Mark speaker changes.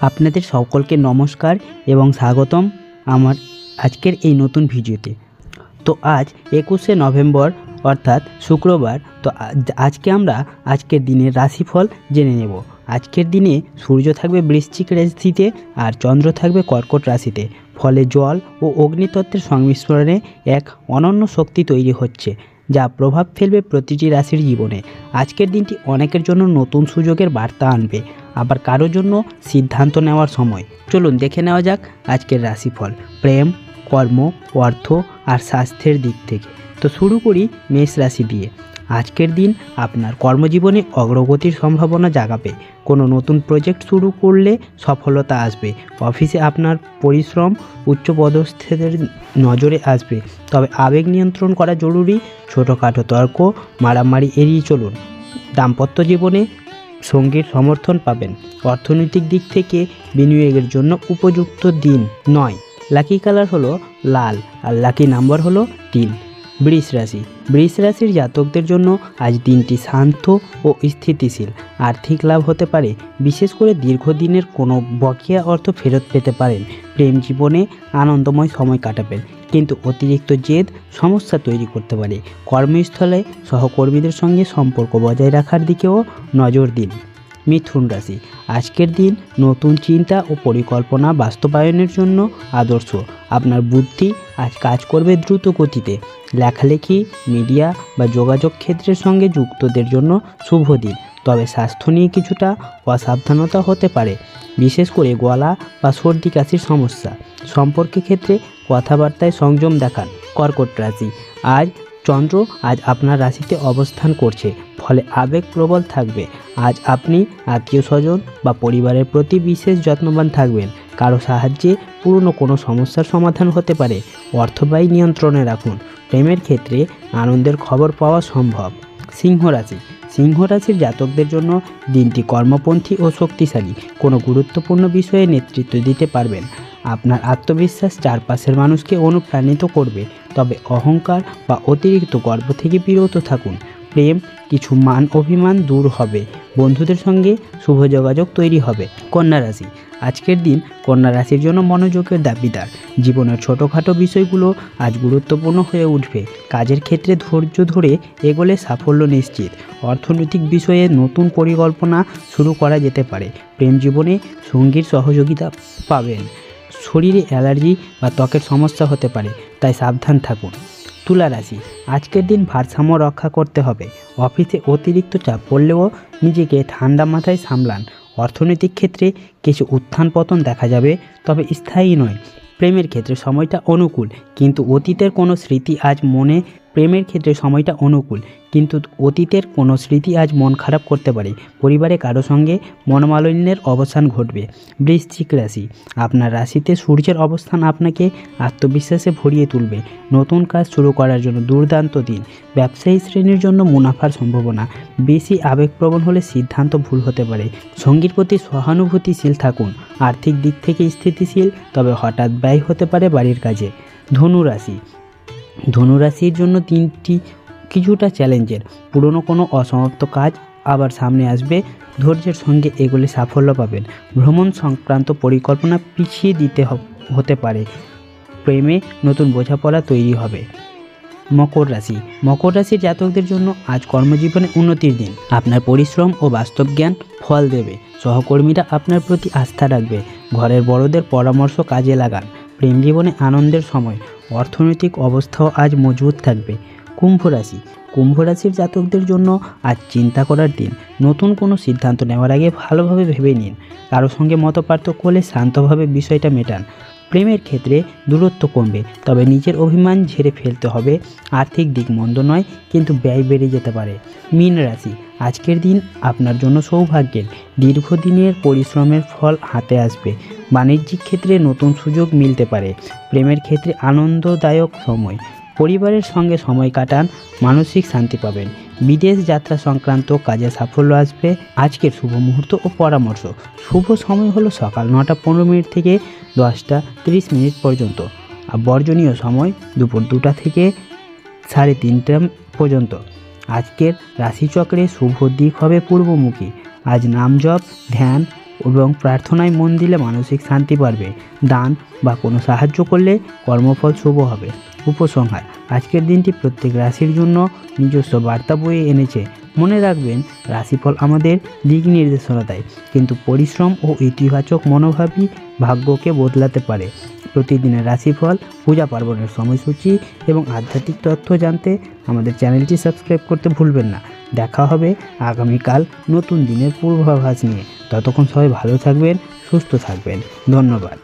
Speaker 1: আপনাদের সকলকে নমস্কার এবং স্বাগতম আমার আজকের এই নতুন ভিডিওতে। তো আজ 21শে নভেম্বর অর্থাৎ শুক্রবার। তো আজকে আমরা আজকের দিনের রাশিফল জেনে নেব। আজকের দিনে সূর্য থাকবে বৃশ্চিক রাশিতে আর চন্দ্র থাকবে কর্কট রাশিতে। ফলে জল ও অগ্নিতত্ত্বের সংমিশ্রণে এক অনন্য শক্তি তৈরি হচ্ছে, যা প্রভাব ফেলবে প্রতিটি রাশির জীবনে। আজকের দিনটি অনেকের জন্য নতুন সুযোগের বার্তা আনবে, আবার কারোর জন্য সিদ্ধান্ত নেওয়ার সময়। চলুন দেখে নেওয়া যাক আজকের রাশিফল প্রেম, কর্ম, অর্থ আর স্বাস্থ্যের দিক থেকে। তো শুরু করি মেষ রাশি দিয়ে। আজকের দিন আপনার কর্মজীবনে অগ্রগতির সম্ভাবনা জাগাবে। কোনো নতুন প্রজেক্ট শুরু করলে সফলতা আসবে। অফিসে আপনার পরিশ্রম উচ্চপদস্থদের নজরে আসবে, তবে আবেগ নিয়ন্ত্রণ করা জরুরি। ছোটোখাটো তর্ক মারামারি এড়িয়ে চলুন। দাম্পত্য জীবনে সঙ্গীর সমর্থন পাবেন। অর্থনৈতিক দিক থেকে বিনিয়োগের জন্য উপযুক্ত দিন নয়। লাকি কালার হলো লাল আর লাকি নাম্বার হলো 3। বৃষ রাশি। বৃষ রাশির জাতকদের জন্য আজ দিনটি শান্ত ও স্থিতিশীল। আর্থিক লাভ হতে পারে, বিশেষ করে দীর্ঘদিনের কোনো বকেয়া অর্থ ফেরত পেতে পারেন। প্রেম জীবনে আনন্দময় সময় কাটাবেন, কিন্তু অতিরিক্ত জেদ সমস্যা তৈরি করতে পারে। কর্মস্থলে সহকর্মীদের সঙ্গে সম্পর্ক বজায় রাখার দিকেও নজর দিন। মিথুন রাশি। আজকের দিন নতুন চিন্তা ও পরিকল্পনা বাস্তবায়নের জন্য আদর্শ। আপনার বুদ্ধি আজ কাজ করবে দ্রুত গতিতে। লেখালেখি, মিডিয়া বা যোগাযোগ ক্ষেত্রের সঙ্গে যুক্তদের জন্য শুভ দিন, তবে স্বাস্থ্য নিয়ে কিছুটা অসাবধানতা হতে পারে, বিশেষ করে গলা বা সর্দি কাশির সমস্যা। সম্পর্কের ক্ষেত্রে কথাবার্তায় সংযম দেখান। কর্কট রাশি। চন্দ্র আজ আপনার রাশিতে অবস্থান করছে, ফলে আবেগ প্রবল থাকবে। আজ আপনি আত্মীয় স্বজন বা পরিবারের প্রতি বিশেষ যত্নবান থাকবেন। কারো সাহায্যে পুরনো কোনো সমস্যার সমাধান হতে পারে। অর্থব্যয় নিয়ন্ত্রণে রাখুন। প্রেমের ক্ষেত্রে আনন্দের খবর পাওয়া সম্ভব। সিংহ রাশি। সিংহ রাশির জাতকদের জন্য দিনটি কর্মপন্থী ও শক্তিশালী। কোনো গুরুত্বপূর্ণ বিষয়ে নেতৃত্ব দিতে পারবেন। আপনার আত্মবিশ্বাস চারপাশের মানুষকে অনুপ্রাণিত করবে, তবে অহংকার বা অতিরিক্ত গর্ব থেকে বিরত থাকুন। প্রেম কিছু মান অভিমান দূর হবে। বন্ধুদের সঙ্গে শুভ যোগাযোগ তৈরি হবে। কন্যা রাশি। আজকের দিন কন্যা রাশির জন্য মনোযোগের দাবিদার। জীবনের ছোটোখাটো বিষয়গুলো আজ গুরুত্বপূর্ণ হয়ে উঠবে। কাজের ক্ষেত্রে ধৈর্য ধরে এগোলে সাফল্য নিশ্চিত। অর্থনৈতিক বিষয়ে নতুন পরিকল্পনা শুরু করা যেতে পারে। প্রেম জীবনে সঙ্গীর সহযোগিতা পাবেন। শরীরে অ্যালার্জি বা ত্বকের সমস্যা হতে পারে, তাই সাবধান থাকুন। তুলা রাশি। আজকের দিন ভারসাম্য রক্ষা করতে হবে। অফিসে অতিরিক্ত চাপ পড়লেও নিজেকে ঠান্ডা মাথায় সামলান। অর্থনৈতিক ক্ষেত্রে কিছু উত্থান পতন দেখা যাবে, তবে স্থায়ী নয়। প্রেমের ক্ষেত্রে সময়টা অনুকূল, কিন্তু অতীতের কোনো স্মৃতি আজ মন খারাপ করতে পারে। পরিবারে কারো সঙ্গে মনোমালিন্যের অবসান ঘটবে। বৃশ্চিক রাশি। আপনার রাশিতে সূর্যের অবস্থান আপনাকে আত্মবিশ্বাসে ভরিয়ে তুলবে। নতুন কাজ শুরু করার জন্য দুর্দান্ত দিন। ব্যবসায়ী শ্রেণীর জন্য মুনাফার সম্ভাবনা। বেশি আবেগপ্রবণ হলে সিদ্ধান্ত ভুল হতে পারে। সঙ্গীর প্রতি সহানুভূতিশীল থাকুন। আর্থিক দিক থেকে স্থিতিশীল, তবে হঠাৎ ব্যয় হতে পারে বাড়ির কাজে। ধনুরাশির জন্য দিনটি কিছুটা চ্যালেঞ্জের। পুরনো কোনো অসমাপ্ত কাজ আবার সামনে আসবে। ধৈর্যের সঙ্গে এগুলি সাফল্য পাবেন। ভ্রমণ সংক্রান্ত পরিকল্পনা পিছিয়ে দিতে হতে পারে। প্রেমে নতুন বোঝাপড়া তৈরি হবে। মকর রাশি। মকর রাশির জাতকদের জন্য আজ কর্মজীবনে উন্নতির দিন। আপনার পরিশ্রম ও বাস্তব জ্ঞান ফল দেবে। সহকর্মীরা আপনার প্রতি আস্থা রাখবে। ঘরের বড়দের পরামর্শ কাজে লাগান। প্রেম জীবনে আনন্দের সময়। অর্থনৈতিক অবস্থাও আজ মজবুত থাকবে। কুম্ভ রাশি। কুম্ভ রাশির জাতকদের জন্য আজ চিন্তা করার দিন। নতুন কোনো সিদ্ধান্ত নেওয়ার আগে ভালোভাবে ভেবে নিন। কারো সঙ্গে মতপার্থক্য হলে শান্তভাবে বিষয়টা মেটান। প্রেমের ক্ষেত্রে দূরত্ব কমবে, তবে নিজের অভিমান ঝেড়ে ফেলতে হবে। আর্থিক দিক মন্দ নয়, কিন্তু ব্যয় বেড়ে যেতে পারে। মীন রাশি। আজকের দিন আপনার জন্য সৌভাগ্যের। দীর্ঘদিনের পরিশ্রমের ফল হাতে আসবে। বাণিজ্যিক ক্ষেত্রে নতুন সুযোগ মিলতে পারে। প্রেমের ক্ষেত্রে আনন্দদায়ক সময়। পরিবারের সঙ্গে সময় কাটান, মানসিক শান্তি পাবেন। বিদেশ যাত্রা সংক্রান্ত কাজে সাফল্য আসবে। আজকের শুভ মুহূর্ত ও পরামর্শ। শুভ সময় হলো সকাল 9:15 থেকে 10:30 পর্যন্ত। আর বর্জনীয় সময় দুপুর 2টা থেকে 3:30 পর্যন্ত। আজকের রাশিচক্রে শুভ দিক হবে পূর্বমুখী। আজ নাম জপ, ধ্যান এবং প্রার্থনায় মন দিলে মানসিক শান্তি বাড়বে। দান বা কোনো সাহায্য করলে কর্মফল শুভ হবে। উপসংহার: আজকের দিনটি প্রত্যেক রাশির জন্য নিজস্ব বার্তা বয়ে এনেছে। মনে রাখবেন, রাশিফল আমাদের দিক নির্দেশনা দেয়, কিন্তু পরিশ্রম ও ইতিবাচক মনোভাবই ভাগ্যকে বদলাতে পারে। প্রতিদিনের রাশিফল, পূজা পার্বণের সময়সূচি এবং আধ্যাত্মিক তথ্য জানতে আমাদের চ্যানেলটি সাবস্ক্রাইব করতে ভুলবেন না। দেখা হবে আগামীকাল নতুন দিনের পূর্বাভাস নিয়ে। ততক্ষণ সবাই ভালো থাকবেন, সুস্থ থাকবেন। ধন্যবাদ।